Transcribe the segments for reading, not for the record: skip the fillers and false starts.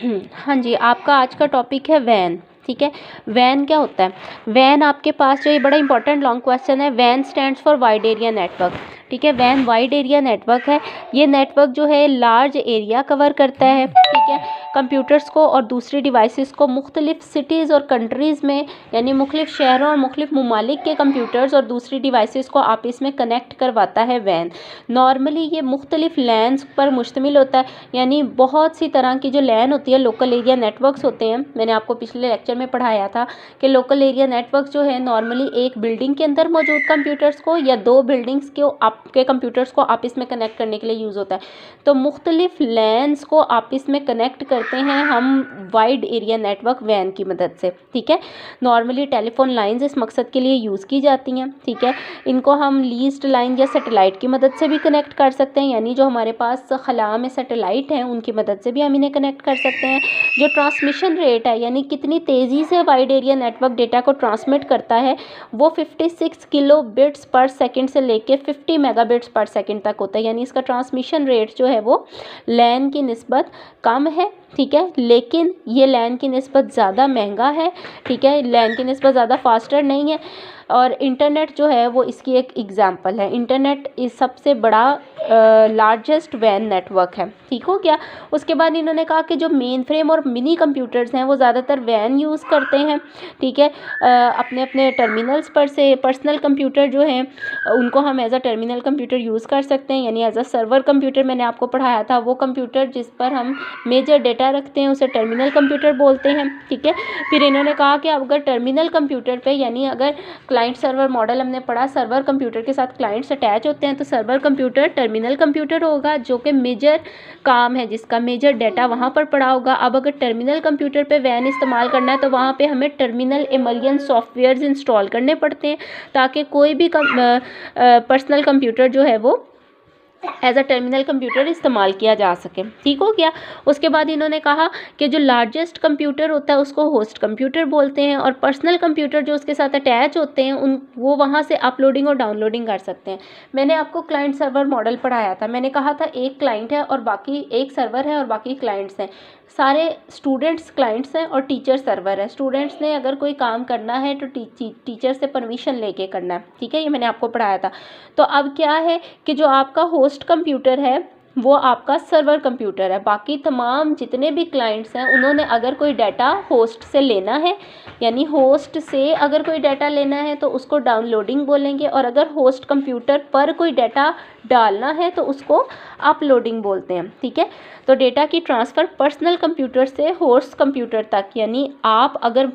हाँ जी, आपका आज का टॉपिक है वैन। ठीक है, वैन क्या होता है? वैन आपके पास जो ये बड़ा इंपॉर्टेंट लॉन्ग क्वेश्चन है। वैन stands for wide area network. ठीक है, वैन वाइड एरिया नेटवर्क है। ये नेटवर्क जो है लार्ज एरिया कवर करता है। ठीक है, कंप्यूटर्स को और दूसरी डिवाइसेस को मुख्तलिफ सिटीज़ और कंट्रीज़ में, यानी मुख्तलिफ शहरों और मुख्तलिफ ममालिक के कंप्यूटर्स और दूसरी डिवाइसेस को आपस में कनेक्ट करवाता है वैन। नॉर्मली ये मुख्तलिफ लैन्स पर मुश्तमिल होता है, यानी बहुत सी तरह की जो लैन होती है, लोकल एरिया नेटवर्क्स होते हैं। मैंने आपको पिछले लेक्चर में पढ़ाया था कि लोकल एरिया नेटवर्क जो है नॉर्मली एक बिल्डिंग के अंदर मौजूद कंप्यूटर्स को या दो बिल्डिंग्स के आपके कंप्यूटर्स को आपस में कनेक्ट करने के लिए यूज़ होता है। तो मुख्तलिफ लैन्स को आपस में कनेक्ट करते हैं हम वाइड एरिया नेटवर्क वैन की मदद से। ठीक है, नॉर्मली टेलीफोन लाइंस इस मकसद के लिए यूज़ की जाती हैं। ठीक है, इनको हम लीज्ड लाइन या सैटेलाइट की मदद से भी कनेक्ट कर सकते हैं, यानी जो हमारे पास खला में सैटेलाइट हैं उनकी मदद से भी हम इन्हें कनेक्ट कर सकते हैं। जो ट्रांसमिशन रेट है, यानी कितनी तेज़ी से वाइड एरिया नेटवर्क डेटा को ट्रांसमिट करता है, वो 56 किलो बिट्स पर सेकंड से लेके 50 मेगाबिट्स पर सेकंड तक होता है। यानी इसका ट्रांसमिशन रेट जो है वो लैन की निस्बत कम है। ठीक है, लेकिन ये लैन की निस्बत ज़्यादा महंगा है। ठीक है, लैन की निस्बत ज़्यादा फास्टर नहीं है। और इंटरनेट जो है वो इसकी एक एग्जांपल है। इंटरनेट इस सबसे बड़ा लार्जेस्ट वैन नेटवर्क है। ठीक हो गया। उसके बाद इन्होंने कहा कि जो मेन फ्रेम और मिनी कंप्यूटर्स हैं वो ज़्यादातर वैन यूज़ करते हैं। ठीक है, अपने अपने टर्मिनल्स पर से पर्सनल कंप्यूटर जो हैं उनको हम as a terminal computer use कर सकते हैं, यानी एज अ सर्वर कंप्यूटर मैंने आपको पढ़ाया था। वो कंप्यूटर जिस पर हम मेजर डेटा रखते हैं उसे टर्मिनल कंप्यूटर बोलते हैं। ठीक है, फिर इन्होंने कहा कि अगर टर्मिनल कंप्यूटर पे, यानी अगर क्लाइंट सर्वर मॉडल हमने पढ़ा, सर्वर कंप्यूटर के साथ क्लाइंट्स अटैच होते हैं, तो सर्वर कंप्यूटर टर्मिनल कंप्यूटर होगा जो कि मेजर काम है, जिसका मेजर डाटा वहाँ पर पड़ा होगा। अब अगर टर्मिनल कंप्यूटर पे वैन इस्तेमाल करना है तो वहाँ पे हमें टर्मिनल एमलियन सॉफ्टवेयर्स इंस्टॉल करने पड़ते हैं ताकि कोई भी पर्सनल कंप्यूटर जो है वो एज अ टर्मिनल कंप्यूटर इस्तेमाल किया जा सके। ठीक हो गया। उसके बाद इन्होंने कहा कि जो लार्जेस्ट कंप्यूटर होता है उसको होस्ट कंप्यूटर बोलते हैं, और पर्सनल कंप्यूटर जो उसके साथ अटैच होते हैं उन वो वहाँ से अपलोडिंग और डाउनलोडिंग कर सकते हैं। मैंने आपको क्लाइंट सर्वर मॉडल पढ़ाया था। मैंने कहा था एक क्लाइंट है और बाकी एक सर्वर है और बाकी क्लाइंट्स हैं। सारे स्टूडेंट्स क्लाइंट्स हैं और टीचर सर्वर है। स्टूडेंट्स ने अगर कोई काम करना है तो टीचर से परमिशन लेके करना है। ठीक है, ये मैंने आपको पढ़ाया था। तो अब क्या है कि जो आपका होस्ट कंप्यूटर है वो आपका सर्वर कंप्यूटर है। बाकी तमाम जितने भी क्लाइंट्स हैं उन्होंने अगर कोई डाटा होस्ट से लेना है, यानी होस्ट से अगर कोई डाटा लेना है तो उसको डाउनलोडिंग बोलेंगे, और अगर होस्ट कंप्यूटर पर कोई डाटा डालना है तो उसको अपलोडिंग बोलते हैं। ठीक है, तो डेटा की ट्रांसफ़र पर्सनल कंप्यूटर से होस्ट कंप्यूटर तक, यानी आप अगर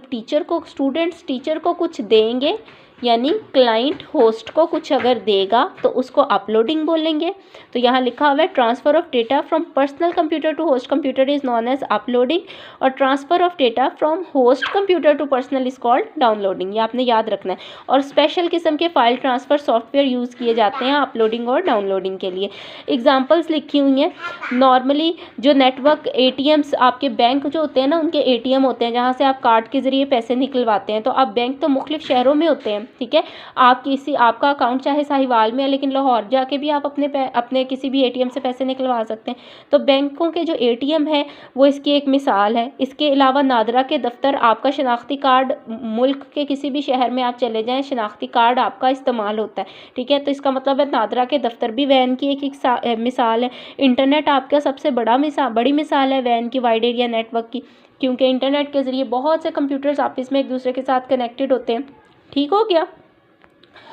स्टूडेंट्स टीचर को कुछ देंगे, यानी क्लाइंट होस्ट को कुछ अगर देगा तो उसको अपलोडिंग बोलेंगे। तो यहाँ लिखा हुआ है transfer of data from personal computer to host computer is known as uploading, और transfer of data from host computer to personal is called downloading. ये आपने याद रखना है। और स्पेशल किस्म के फाइल ट्रांसफ़र सॉफ्टवेयर यूज़ किए जाते हैं अपलोडिंग और डाउनलोडिंग के लिए। एग्जाम्पल्स लिखी हुई हैं। नॉर्मली जो नेटवर्क ATMs आपके बैंक जो होते हैं ना, उनके ATM होते हैं जहाँ से आप कार्ड के ज़रिए पैसे निकलवाते हैं। तो अब बैंक तो मुख्तलिफ शहरों में होते हैं। ठीक है, आपका अकाउंट चाहे साहिवाल में है लेकिन लाहौर जाके भी आप अपने किसी भी ATM से पैसे निकलवा सकते हैं। तो बैंकों के जो ATM है वो इसकी एक मिसाल है। इसके अलावा नादरा के दफ्तर, आपका शनाख्ती कार्ड, मुल्क के किसी भी शहर में आप चले जाएं शनाख्ती कार्ड आपका इस्तेमाल होता है। ठीक है, तो इसका मतलब है नादरा के दफ्तर भी वैन की एक मिसाल है। इंटरनेट आपका सबसे बड़ी मिसाल है वैन की, वाइड एरिया नेटवर्क की, क्योंकि इंटरनेट के ज़रिए बहुत से कंप्यूटर्स आपस में एक दूसरे के साथ कनेक्टेड होते हैं। ठीक हो गया।